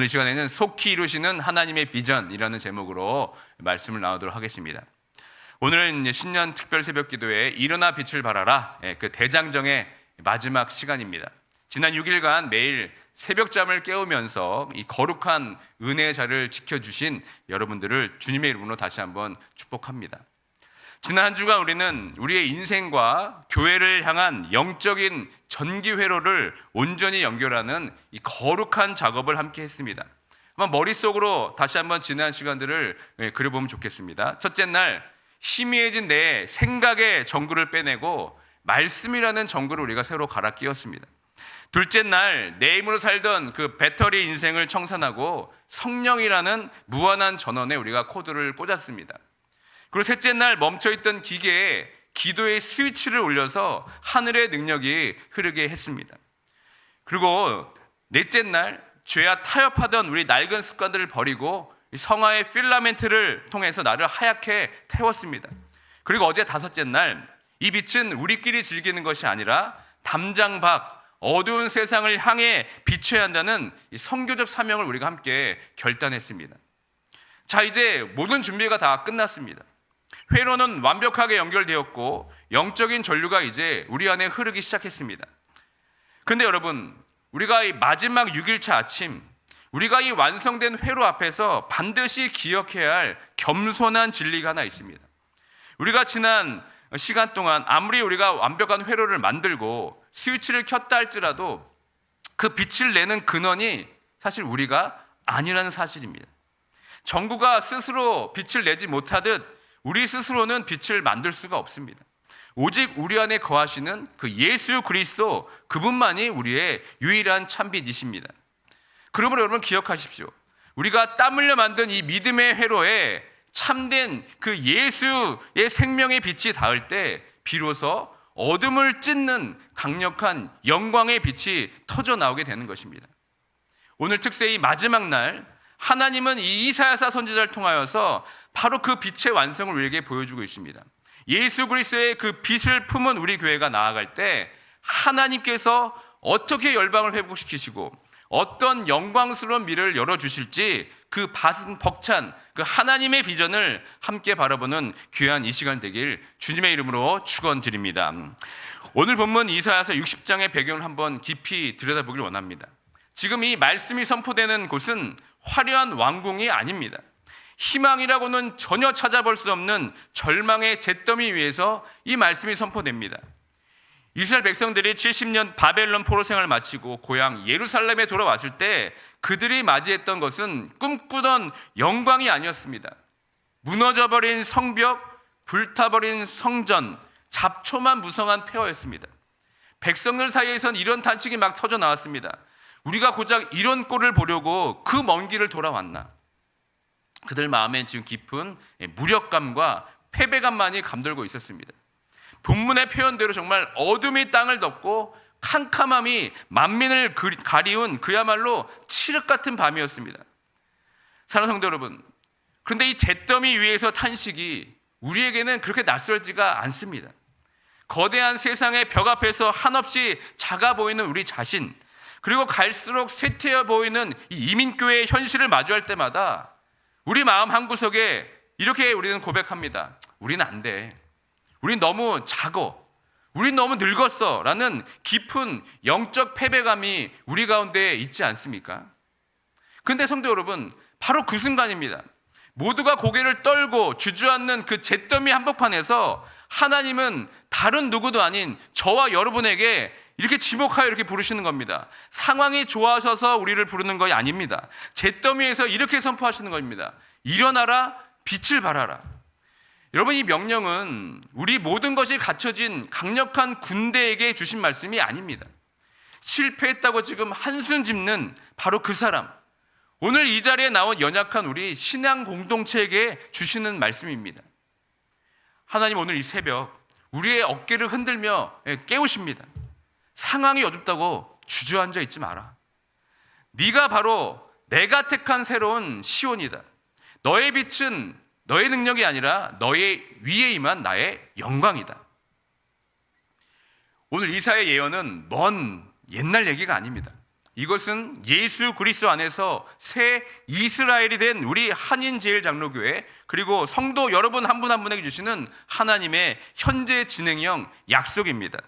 오늘 이 시간에는 속히 이루시는 하나님의 비전이라는 제목으로 말씀을 나누도록 하겠습니다. 오늘은 신년 특별 새벽 기도에 일어나 빛을 발하라, 그 대장정의 마지막 시간입니다. 지난 6일간 매일 새벽잠을 깨우면서 이 거룩한 은혜의 자리를 지켜주신 여러분들을 주님의 이름으로 다시 한번 축복합니다. 지난 한 주간 우리는 우리의 인생과 교회를 향한 영적인 전기회로를 온전히 연결하는 이 거룩한 작업을 함께 했습니다. 머릿속으로 다시 한번 지난 시간들을 그려보면 좋겠습니다. 첫째 날, 희미해진 내 생각의 전구를 빼내고 말씀이라는 전구를 우리가 새로 갈아 끼웠습니다. 둘째 날, 내 힘으로 살던 그 배터리 인생을 청산하고 성령이라는 무한한 전원에 우리가 코드를 꽂았습니다. 그리고 셋째 날, 멈춰있던 기계에 기도의 스위치를 올려서 하늘의 능력이 흐르게 했습니다. 그리고 넷째 날, 죄와 타협하던 우리 낡은 습관들을 버리고 성화의 필라멘트를 통해서 나를 하얗게 태웠습니다. 그리고 어제 다섯째 날, 이 빛은 우리끼리 즐기는 것이 아니라 담장 밖 어두운 세상을 향해 비춰야 한다는 이 선교적 사명을 우리가 함께 결단했습니다. 자, 이제 모든 준비가 다 끝났습니다. 회로는 완벽하게 연결되었고 영적인 전류가 이제 우리 안에 흐르기 시작했습니다. 그런데 여러분, 우리가 이 마지막 6일차 아침, 우리가 이 완성된 회로 앞에서 반드시 기억해야 할 겸손한 진리가 하나 있습니다. 우리가 지난 시간 동안 아무리 우리가 완벽한 회로를 만들고 스위치를 켰다 할지라도 그 빛을 내는 근원이 사실 우리가 아니라는 사실입니다. 전구가 스스로 빛을 내지 못하듯 우리 스스로는 빛을 만들 수가 없습니다. 오직 우리 안에 거하시는 그 예수 그리스도, 그분만이 우리의 유일한 참빛이십니다. 그러므로 여러분 기억하십시오. 우리가 땀 흘려 만든 이 믿음의 회로에 참된 그 예수의 생명의 빛이 닿을 때 비로소 어둠을 찢는 강력한 영광의 빛이 터져 나오게 되는 것입니다. 오늘 특세 이 마지막 날, 하나님은 이 이사야서 선지자를 통하여서 바로 그 빛의 완성을 우리에게 보여주고 있습니다. 예수 그리스도의 그 빛을 품은 우리 교회가 나아갈 때 하나님께서 어떻게 열방을 회복시키시고 어떤 영광스러운 미래를 열어주실지 그 벅찬 그 하나님의 비전을 함께 바라보는 귀한 이 시간 되길 주님의 이름으로 축원드립니다. 오늘 본문 이사야서 60장의 배경을 한번 깊이 들여다보길 원합니다. 지금 이 말씀이 선포되는 곳은 화려한 왕궁이 아닙니다. 희망이라고는 전혀 찾아볼 수 없는 절망의 잿더미 위에서 이 말씀이 선포됩니다. 이스라엘 백성들이 70년 바벨론 포로 생활을 마치고 고향 예루살렘에 돌아왔을 때 그들이 맞이했던 것은 꿈꾸던 영광이 아니었습니다. 무너져버린 성벽, 불타버린 성전, 잡초만 무성한 폐허였습니다. 백성들 사이에선 이런 단칭이 막 터져 나왔습니다. 우리가 고작 이런 꼴을 보려고 그 먼 길을 돌아왔나. 그들 마음엔 지금 깊은 무력감과 패배감만이 감돌고 있었습니다. 본문의 표현대로 정말 어둠이 땅을 덮고 캄캄함이 만민을 가리운 그야말로 칠흑 같은 밤이었습니다. 사랑하는 성도 여러분, 그런데 이 잿더미 위에서 탄식이 우리에게는 그렇게 낯설지가 않습니다. 거대한 세상의 벽 앞에서 한없이 작아 보이는 우리 자신, 그리고 갈수록 쇠퇴해 보이는 이 이민교회의 현실을 마주할 때마다 우리 마음 한구석에 이렇게 우리는 고백합니다. 우리는 안 돼. 우린 너무 작어. 우린 너무 늙었어. 라는 깊은 영적 패배감이 우리 가운데 있지 않습니까? 그런데 성도 여러분, 바로 그 순간입니다. 모두가 고개를 떨고 주저앉는 그 잿더미 한복판에서 하나님은 다른 누구도 아닌 저와 여러분에게 이렇게 지목하여 이렇게 부르시는 겁니다. 상황이 좋아져서 우리를 부르는 것이 아닙니다. 잿더미에서 이렇게 선포하시는 겁니다. 일어나라, 빛을 발하라. 여러분, 이 명령은 우리 모든 것이 갖춰진 강력한 군대에게 주신 말씀이 아닙니다. 실패했다고 지금 한숨 짓는 바로 그 사람, 오늘 이 자리에 나온 연약한 우리 신앙 공동체에게 주시는 말씀입니다. 하나님 오늘 이 새벽 우리의 어깨를 흔들며 깨우십니다. 상황이 어둡다고 주저앉아 있지 마라. 네가 바로 내가 택한 새로운 시온이다. 너의 빛은 너의 능력이 아니라 너의 위에 임한 나의 영광이다. 오늘 이사야의 예언은 먼 옛날 얘기가 아닙니다. 이것은 예수 그리스도 안에서 새 이스라엘이 된 우리 한인제일장로교회, 그리고 성도 여러분 한 분 한 분에게 주시는 하나님의 현재 진행형 약속입니다.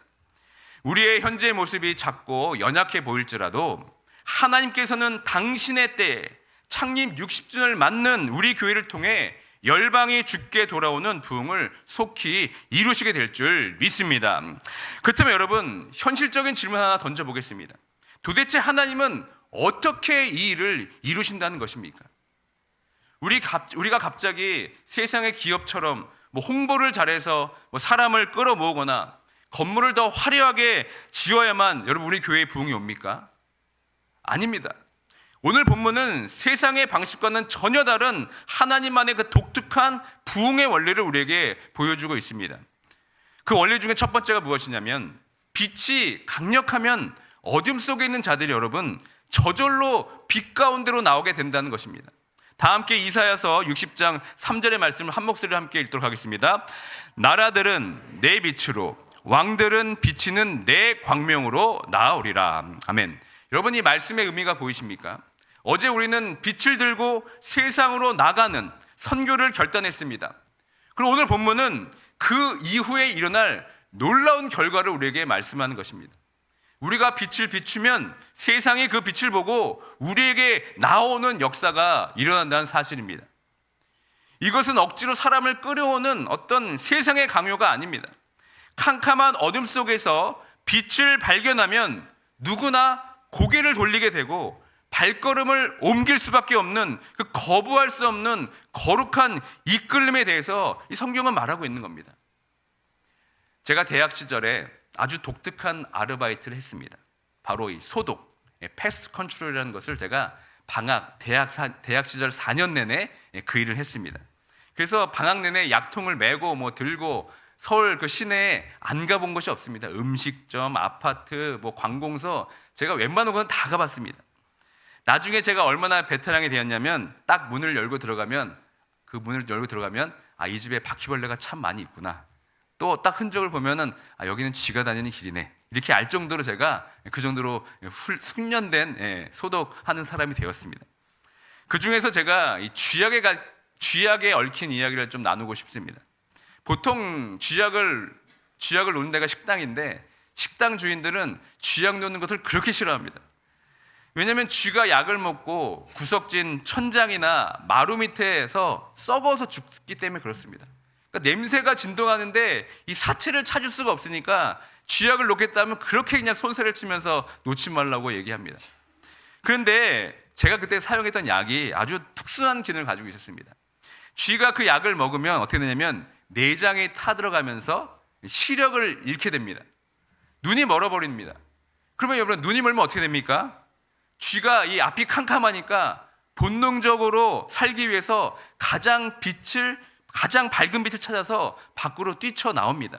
우리의 현재 모습이 작고 연약해 보일지라도 하나님께서는 당신의 때에 창립 60주년을 맞는 우리 교회를 통해 열방이 주께 돌아오는 부흥을 속히 이루시게 될 줄 믿습니다. 그렇다면 여러분, 현실적인 질문 하나 던져보겠습니다. 도대체 하나님은 어떻게 이 일을 이루신다는 것입니까? 우리가 갑자기 세상의 기업처럼 홍보를 잘해서 사람을 끌어모으거나 건물을 더 화려하게 지어야만 여러분 우리 교회에 부흥이 옵니까? 아닙니다. 오늘 본문은 세상의 방식과는 전혀 다른 하나님만의 그 독특한 부흥의 원리를 우리에게 보여주고 있습니다. 그 원리 중에 첫 번째가 무엇이냐면, 빛이 강력하면 어둠 속에 있는 자들이 여러분 저절로 빛 가운데로 나오게 된다는 것입니다. 다 함께 이사야서 60장 3절의 말씀을 한 목소리로 함께 읽도록 하겠습니다. 나라들은 내 빛으로, 왕들은 비치는 내 광명으로 나아오리라. 아멘. 여러분, 이 말씀의 의미가 보이십니까? 어제 우리는 빛을 들고 세상으로 나가는 선교를 결단했습니다. 그리고 오늘 본문은 그 이후에 일어날 놀라운 결과를 우리에게 말씀하는 것입니다. 우리가 빛을 비추면 세상이 그 빛을 보고 우리에게 나오는 역사가 일어난다는 사실입니다. 이것은 억지로 사람을 끌어오는 어떤 세상의 강요가 아닙니다. 캄캄한 어둠 속에서 빛을 발견하면 누구나 고개를 돌리게 되고 발걸음을 옮길 수밖에 없는, 그 거부할 수 없는 거룩한 이끌림에 대해서 이 성경은 말하고 있는 겁니다. 제가 대학 시절에 아주 독특한 아르바이트를 했습니다. 바로 이 소독, 패스트 컨트롤이라는 것을 제가 대학 시절 4년 내내 그 일을 했습니다. 그래서 방학 내내 약통을 메고 들고 서울 그 시내에 안 가본 곳이 없습니다. 음식점, 아파트, 관공서, 제가 웬만한 곳은 다 가봤습니다. 나중에 제가 얼마나 베테랑이 되었냐면, 딱 문을 열고 들어가면 이 집에 바퀴벌레가 참 많이 있구나. 또 딱 흔적을 보면은 여기는 쥐가 다니는 길이네. 이렇게 알 정도로 제가 그 정도로 숙련된 소독하는 사람이 되었습니다. 그 중에서 제가 이 쥐약에 얽힌 이야기를 좀 나누고 싶습니다. 보통 쥐약을 놓는 데가 식당인데, 식당 주인들은 쥐약 놓는 것을 그렇게 싫어합니다. 왜냐하면 쥐가 약을 먹고 구석진 천장이나 마루 밑에서 썩어서 죽기 때문에 그렇습니다. 그러니까 냄새가 진동하는데 이 사체를 찾을 수가 없으니까 쥐약을 놓겠다면 그렇게 그냥 손세를 치면서 놓지 말라고 얘기합니다. 그런데 제가 그때 사용했던 약이 아주 특수한 기능을 가지고 있었습니다. 쥐가 그 약을 먹으면 어떻게 되냐면 내장이 타들어가면서 시력을 잃게 됩니다. 눈이 멀어버립니다. 그러면 여러분, 눈이 멀면 어떻게 됩니까? 쥐가 이 앞이 캄캄하니까 본능적으로 살기 위해서 가장 밝은 빛을 찾아서 밖으로 뛰쳐나옵니다.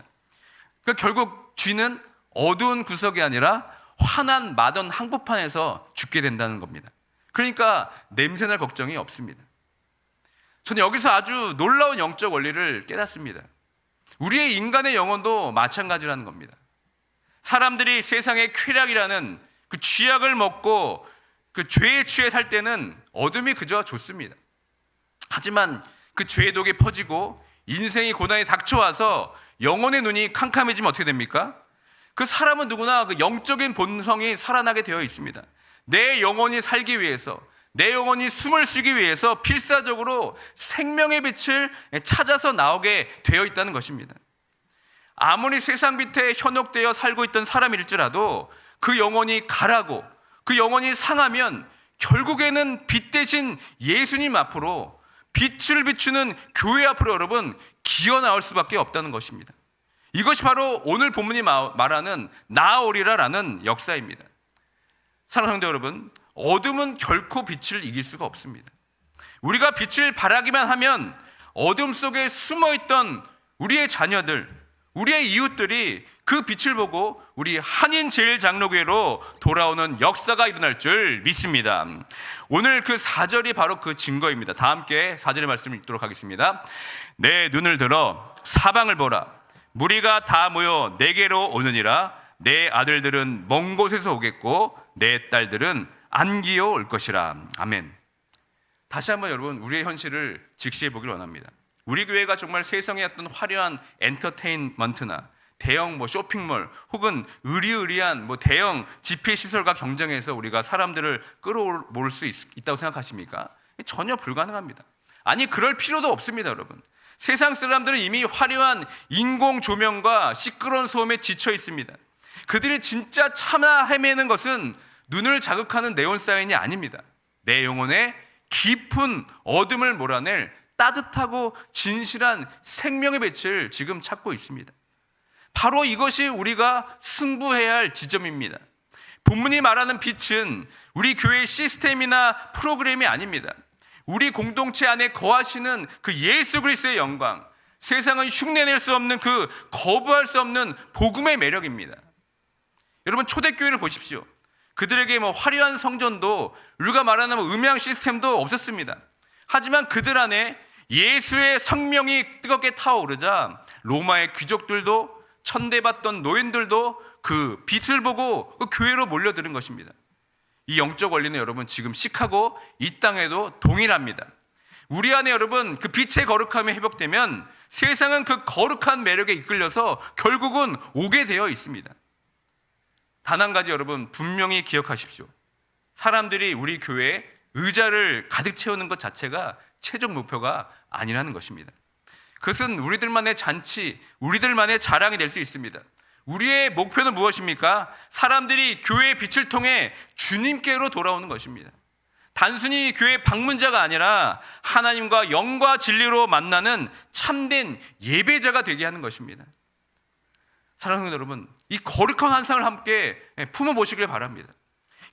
그러니까 결국 쥐는 어두운 구석이 아니라 환한 마던 한복판에서 죽게 된다는 겁니다. 그러니까 냄새날 걱정이 없습니다. 저는 여기서 아주 놀라운 영적 원리를 깨닫습니다. 우리의 인간의 영혼도 마찬가지라는 겁니다. 사람들이 세상의 쾌락이라는 그 쥐약을 먹고 그 죄에 취해 살 때는 어둠이 그저 좋습니다. 하지만 그 죄의 독이 퍼지고 인생이 고난이 닥쳐와서 영혼의 눈이 캄캄해지면 어떻게 됩니까? 그 사람은 누구나 그 영적인 본성이 살아나게 되어 있습니다. 내 영혼이 살기 위해서, 내 영혼이 숨을 쉬기 위해서 필사적으로 생명의 빛을 찾아서 나오게 되어 있다는 것입니다. 아무리 세상 빛에 현혹되어 살고 있던 사람일지라도 그 영혼이 가라고, 그 영혼이 상하면 결국에는 빛 대신 예수님 앞으로, 빛을 비추는 교회 앞으로 여러분 기어 나올 수밖에 없다는 것입니다. 이것이 바로 오늘 본문이 말하는 나아오리라라는 역사입니다. 사랑하는 성도 여러분, 어둠은 결코 빛을 이길 수가 없습니다. 우리가 빛을 발하기만 하면 어둠 속에 숨어있던 우리의 자녀들, 우리의 이웃들이 그 빛을 보고 우리 한인제일장로교회로 돌아오는 역사가 일어날 줄 믿습니다. 오늘 그 4절이 바로 그 증거입니다. 다 함께 4절의 말씀을 읽도록 하겠습니다. 내 눈을 들어 사방을 보라. 무리가 다 모여 내게로 오느니라. 내 아들들은 먼 곳에서 오겠고 내 딸들은 안 귀여울 것이라. 아멘. 다시 한번 여러분 우리의 현실을 직시해 보길 원합니다. 우리 교회가 정말 세상의 어떤 화려한 엔터테인먼트나 대형 쇼핑몰 혹은 의리의리한 대형 집회 시설과 경쟁해서 우리가 사람들을 끌어모을 수 있다고 생각하십니까? 전혀 불가능합니다. 아니 그럴 필요도 없습니다, 여러분. 세상 사람들은 이미 화려한 인공 조명과 시끄러운 소음에 지쳐 있습니다. 그들이 진짜 참아 헤매는 것은 눈을 자극하는 네온사인이 아닙니다. 내 영혼에 깊은 어둠을 몰아낼 따뜻하고 진실한 생명의 빛을 지금 찾고 있습니다. 바로 이것이 우리가 승부해야 할 지점입니다. 본문이 말하는 빛은 우리 교회의 시스템이나 프로그램이 아닙니다. 우리 공동체 안에 거하시는 그 예수 그리스도의 영광, 세상은 흉내낼 수 없는 그 거부할 수 없는 복음의 매력입니다. 여러분 초대교회를 보십시오. 그들에게 화려한 성전도 우리가 말하는 음향 시스템도 없었습니다. 하지만 그들 안에 예수의 성령이 뜨겁게 타오르자 로마의 귀족들도 천대받던 노인들도 그 빛을 보고 그 교회로 몰려드는 것입니다. 이 영적 원리는 여러분 지금 시카고 이 땅에도 동일합니다. 우리 안에 여러분 그 빛의 거룩함이 회복되면 세상은 그 거룩한 매력에 이끌려서 결국은 오게 되어 있습니다. 단 한 가지 여러분 분명히 기억하십시오. 사람들이 우리 교회에 의자를 가득 채우는 것 자체가 최종 목표가 아니라는 것입니다. 그것은 우리들만의 잔치, 우리들만의 자랑이 될 수 있습니다. 우리의 목표는 무엇입니까? 사람들이 교회의 빛을 통해 주님께로 돌아오는 것입니다. 단순히 교회 방문자가 아니라 하나님과 영과 진리로 만나는 참된 예배자가 되게 하는 것입니다. 사랑하는 여러분, 이 거룩한 환상을 함께 품어보시길 바랍니다.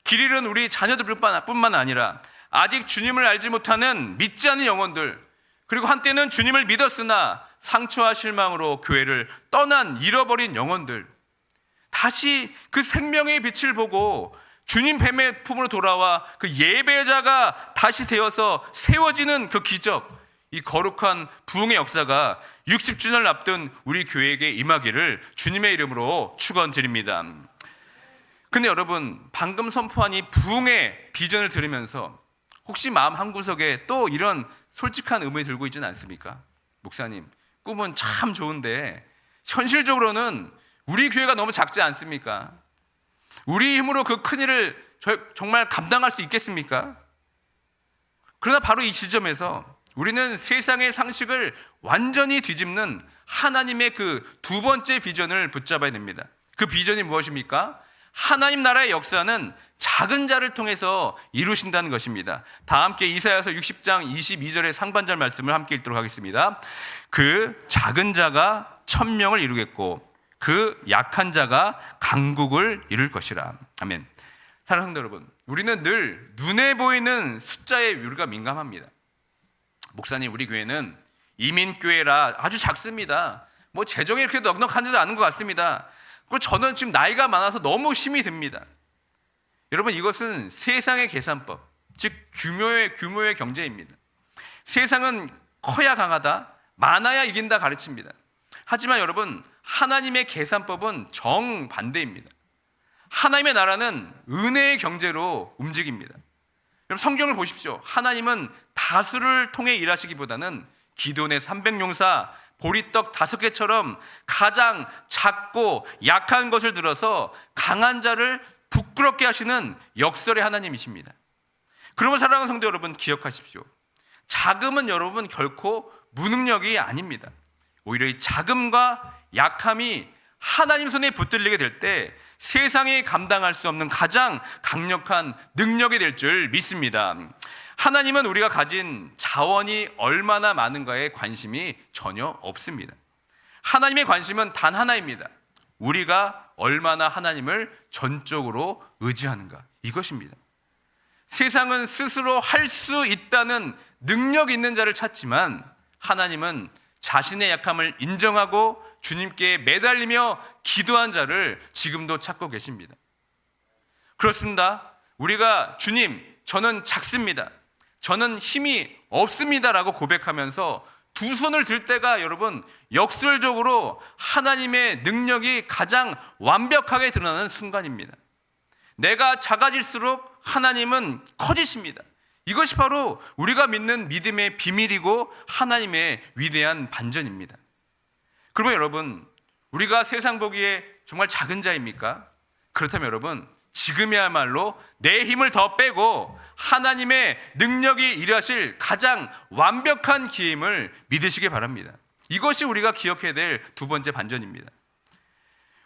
길 잃은 우리 자녀들뿐만 아니라 아직 주님을 알지 못하는 믿지 않는 영혼들, 그리고 한때는 주님을 믿었으나 상처와 실망으로 교회를 떠난 잃어버린 영혼들, 다시 그 생명의 빛을 보고 주님 뱀의 품으로 돌아와 그 예배자가 다시 되어서 세워지는 그 기적, 이 거룩한 부흥의 역사가 60주년을 앞둔 우리 교회에게 임하기를 주님의 이름으로 축원드립니다. 근데 여러분 방금 선포한 이 부흥의 비전을 들으면서 혹시 마음 한구석에 또 이런 솔직한 의문이 들고 있지는 않습니까? 목사님, 꿈은 참 좋은데 현실적으로는 우리 교회가 너무 작지 않습니까? 우리 힘으로 그 큰일을 정말 감당할 수 있겠습니까? 그러나 바로 이 지점에서 우리는 세상의 상식을 완전히 뒤집는 하나님의 그 두 번째 비전을 붙잡아야 됩니다. 그 비전이 무엇입니까? 하나님 나라의 역사는 작은 자를 통해서 이루신다는 것입니다. 다 함께 이사야서 60장 22절의 상반절 말씀을 함께 읽도록 하겠습니다. 그 작은 자가 천명을 이루겠고 그 약한 자가 강국을 이룰 것이라. 아멘. 사랑하는 성도 여러분, 우리는 늘 눈에 보이는 숫자에 우리가 민감합니다. 목사님, 우리 교회는 이민교회라 아주 작습니다. 재정이 이렇게 넉넉하지도 않은 것 같습니다. 그리고 저는 지금 나이가 많아서 너무 힘이 듭니다. 여러분, 이것은 세상의 계산법, 즉 규모의 경제입니다. 세상은 커야 강하다, 많아야 이긴다 가르칩니다. 하지만 여러분, 하나님의 계산법은 정반대입니다. 하나님의 나라는 은혜의 경제로 움직입니다. 여러분, 성경을 보십시오. 하나님은 다수를 통해 일하시기보다는 기도원의 300용사, 보리떡 5개처럼 가장 작고 약한 것을 들어서 강한 자를 부끄럽게 하시는 역설의 하나님이십니다. 그러면 사랑하는 성도 여러분, 기억하십시오. 자금은 여러분 결코 무능력이 아닙니다. 오히려 이 자금과 약함이 하나님 손에 붙들리게 될 때 세상이 감당할 수 없는 가장 강력한 능력이 될 줄 믿습니다. 하나님은 우리가 가진 자원이 얼마나 많은가에 관심이 전혀 없습니다. 하나님의 관심은 단 하나입니다. 우리가 얼마나 하나님을 전적으로 의지하는가, 이것입니다. 세상은 스스로 할 수 있다는 능력 있는 자를 찾지만 하나님은 자신의 약함을 인정하고 주님께 매달리며 기도한 자를 지금도 찾고 계십니다. 그렇습니다. 우리가 주님, 저는 작습니다, 저는 힘이 없습니다라고 고백하면서 두 손을 들 때가 여러분 역설적으로 하나님의 능력이 가장 완벽하게 드러나는 순간입니다. 내가 작아질수록 하나님은 커지십니다. 이것이 바로 우리가 믿는 믿음의 비밀이고 하나님의 위대한 반전입니다. 그러면 여러분, 우리가 세상 보기에 정말 작은 자입니까? 그렇다면 여러분, 지금이야말로 내 힘을 더 빼고 하나님의 능력이 일하실 가장 완벽한 기임을 믿으시기 바랍니다. 이것이 우리가 기억해야 될 두 번째 반전입니다.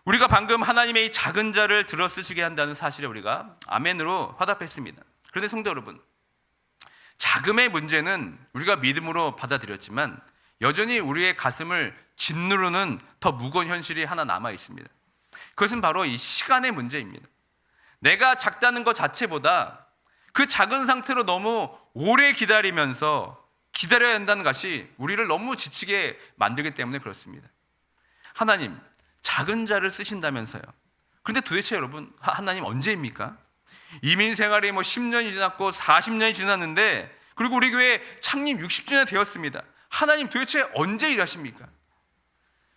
우리가 방금 하나님의 이 작은 자를 들어쓰시게 한다는 사실에 우리가 아멘으로 화답했습니다. 그런데 성도 여러분, 자금의 문제는 우리가 믿음으로 받아들였지만 여전히 우리의 가슴을 짓누르는 더 무거운 현실이 하나 남아 있습니다. 그것은 바로 이 시간의 문제입니다. 내가 작다는 것 자체보다 그 작은 상태로 너무 오래 기다리면서 기다려야 한다는 것이 우리를 너무 지치게 만들기 때문에 그렇습니다. 하나님, 작은 자를 쓰신다면서요. 그런데 도대체 여러분, 하나님 언제입니까? 이민 생활이 10년이 지났고 40년이 지났는데, 그리고 우리 교회 창립 60주년 되었습니다. 하나님 도대체 언제 일하십니까?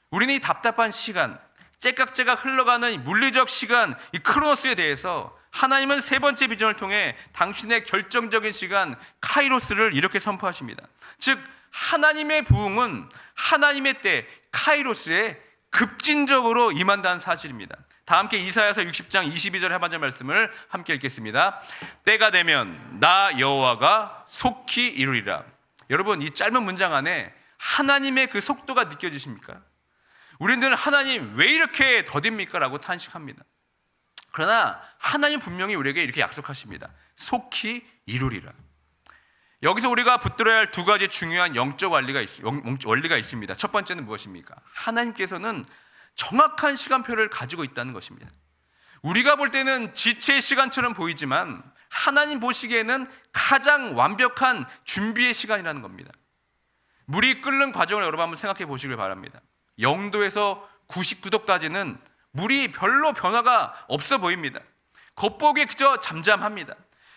우리는 이 답답한 시간, 째깍째깍 흘러가는 이 물리적 시간, 이 크로노스에 대해서 하나님은 세 번째 비전을 통해 당신의 결정적인 시간 카이로스를 이렇게 선포하십니다. 즉 하나님의 부흥은 하나님의 때 카이로스에 급진적으로 임한다는 사실입니다. 다 함께 이사야서 60장 22절 하반절 말씀을 함께 읽겠습니다. 때가 되면 나 여호와가 속히 이루리라. 여러분, 이 짧은 문장 안에 하나님의 그 속도가 느껴지십니까? 우리는 하나님 왜 이렇게 더딥니까? 라고 탄식합니다. 그러나 하나님 분명히 우리에게 이렇게 약속하십니다. 속히 이루리라. 여기서 우리가 붙들어야 할 두 가지 중요한 영적 원리가 있습니다. 첫 번째는 무엇입니까? 하나님께서는 정확한 시간표를 가지고 있다는 것입니다. 우리가 볼 때는 지체의 시간처럼 보이지만 하나님 보시기에는 가장 완벽한 준비의 시간이라는 겁니다. 물이 끓는 과정을 여러분 한번 생각해 보시길 바랍니다. 0도에서 99도까지는 물이 별로 변화가 없어 보입니다. 겉보기에 그저 잠잠합니다.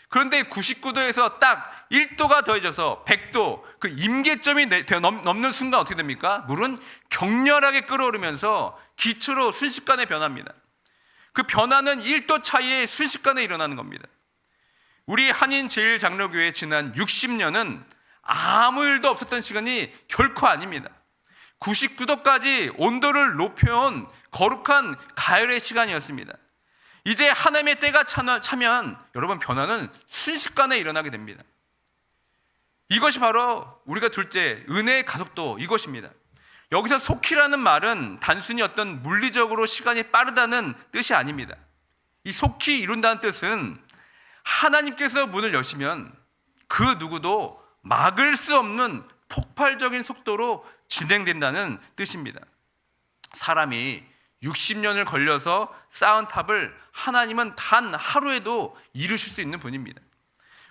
그런데 99도에서 딱 1도가 더해져서 100도, 그 임계점이 넘는 순간 어떻게 됩니까? 물은 격렬하게 끓어오르면서 기초로 순식간에 변합니다. 그 변화는 1도 차이에 순식간에 일어나는 겁니다. 우리 한인제일장로교회 지난 60년은 아무 일도 없었던 시간이 결코 아닙니다. 99도까지 온도를 높여온 거룩한 가열의 시간이었습니다. 이제 하나님의 때가 차면 여러분 변화는 순식간에 일어나게 됩니다. 이것이 바로 우리가 둘째 은혜의 가속도 이것입니다. 여기서 속히라는 말은 단순히 어떤 물리적으로 시간이 빠르다는 뜻이 아닙니다. 이 속히 이룬다는 뜻은 하나님께서 문을 여시면 그 누구도 막을 수 없는 폭발적인 속도로 진행된다는 뜻입니다. 사람이 60년을 걸려서 쌓은 탑을 하나님은 단 하루에도 이루실 수 있는 분입니다.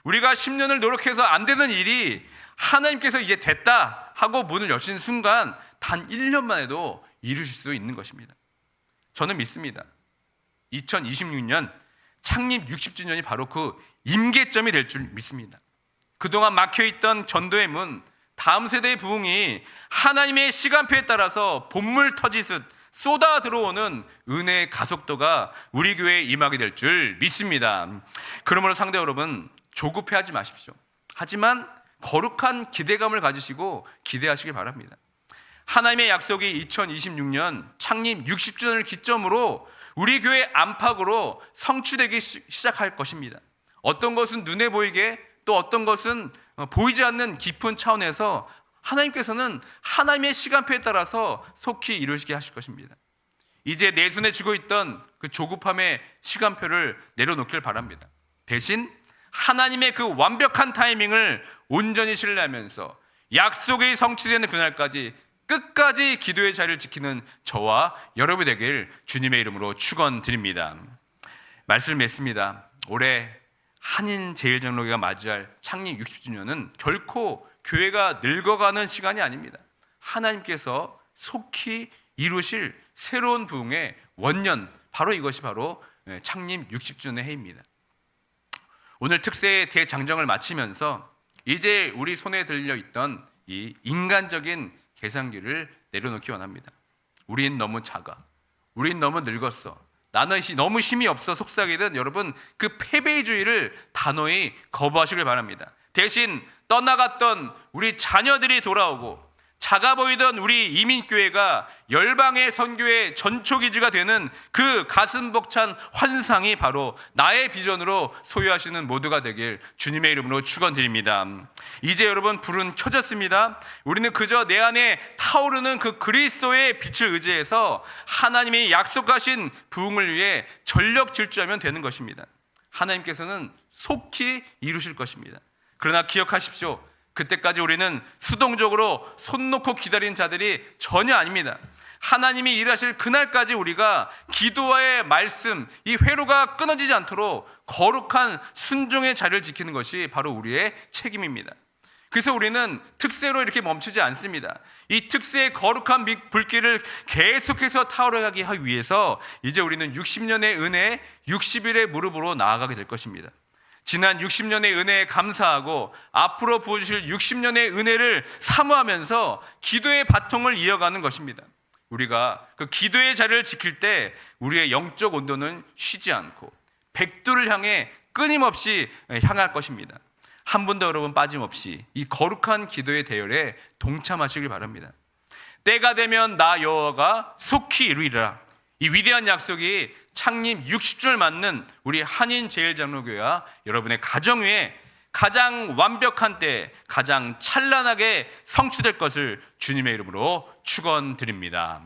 우리가 10년을 노력해서 안 되는 일이 하나님께서 이제 됐다 하고 문을 여신 순간 단 1년만 해도 이루실 수 있는 것입니다. 저는 믿습니다. 2026년 창립 60주년이 바로 그 임계점이 될 줄 믿습니다. 그동안 막혀있던 전도의 문, 다음 세대의 부흥이 하나님의 시간표에 따라서 본물 터지듯 쏟아 들어오는 은혜의 가속도가 우리 교회에 임하게 될 줄 믿습니다. 그러므로 상대 여러분, 조급해하지 마십시오. 하지만 거룩한 기대감을 가지시고 기대하시기 바랍니다. 하나님의 약속이 2026년 창립 60주년을 기점으로 우리 교회 안팎으로 성취되기 시작할 것입니다. 어떤 것은 눈에 보이게, 또 어떤 것은 보이지 않는 깊은 차원에서 하나님께서는 하나님의 시간표에 따라서 속히 이루시게 하실 것입니다. 이제 내 손에 쥐고 있던 그 조급함의 시간표를 내려놓길 바랍니다. 대신 하나님의 그 완벽한 타이밍을 온전히 신뢰하면서 약속이 성취되는 그날까지 끝까지 기도의 자리를 지키는 저와 여러분이 되길 주님의 이름으로 축원드립니다. 말씀을 맺습니다. 올해 한인제일장로교회가 맞이할 창립 60주년은 결코 교회가 늙어가는 시간이 아닙니다. 하나님께서 속히 이루실 새로운 부흥의 원년, 바로 이것이 바로 창립 60주년의 해입니다. 오늘 특세의 대장정을 마치면서 이제 우리 손에 들려있던 이 인간적인 계산기를 내려놓기 원합니다. 우린 너무 작아, 우린 너무 늙었어, 나는 너무 힘이 없어 속삭이든 여러분 그 패배주의를 단호히 거부하시길 바랍니다. 대신 떠나갔던 우리 자녀들이 돌아오고 작아 보이던 우리 이민교회가 열방의 선교의 전초기지가 되는 그 가슴 벅찬 환상이 바로 나의 비전으로 소유하시는 모두가 되길 주님의 이름으로 축원드립니다. 이제 여러분 불은 켜졌습니다. 우리는 그저 내 안에 타오르는 그 그리스도의 빛을 의지해서 하나님이 약속하신 부흥을 위해 전력 질주하면 되는 것입니다. 하나님께서는 속히 이루실 것입니다. 그러나 기억하십시오. 그때까지 우리는 수동적으로 손 놓고 기다린 자들이 전혀 아닙니다. 하나님이 일하실 그날까지 우리가 기도와의 말씀, 이 회로가 끊어지지 않도록 거룩한 순종의 자리를 지키는 것이 바로 우리의 책임입니다. 그래서 우리는 특세로 이렇게 멈추지 않습니다. 이 특세의 거룩한 불길을 계속해서 타오르게 하기 위해서 이제 우리는 60년의 은혜, 60일의 무릎으로 나아가게 될 것입니다. 지난 60년의 은혜에 감사하고 앞으로 부어주실 60년의 은혜를 사모하면서 기도의 바통을 이어가는 것입니다. 우리가 그 기도의 자리를 지킬 때 우리의 영적 온도는 쉬지 않고 백두를 향해 끊임없이 향할 것입니다. 한 분도 여러분 빠짐없이 이 거룩한 기도의 대열에 동참하시길 바랍니다. 때가 되면 나 여호와가 속히 이루리라. 이 위대한 약속이 창립 60주를 맞는 우리 한인제일장로교회와 여러분의 가정 위에 가장 완벽한 때 가장 찬란하게 성취될 것을 주님의 이름으로 축원드립니다.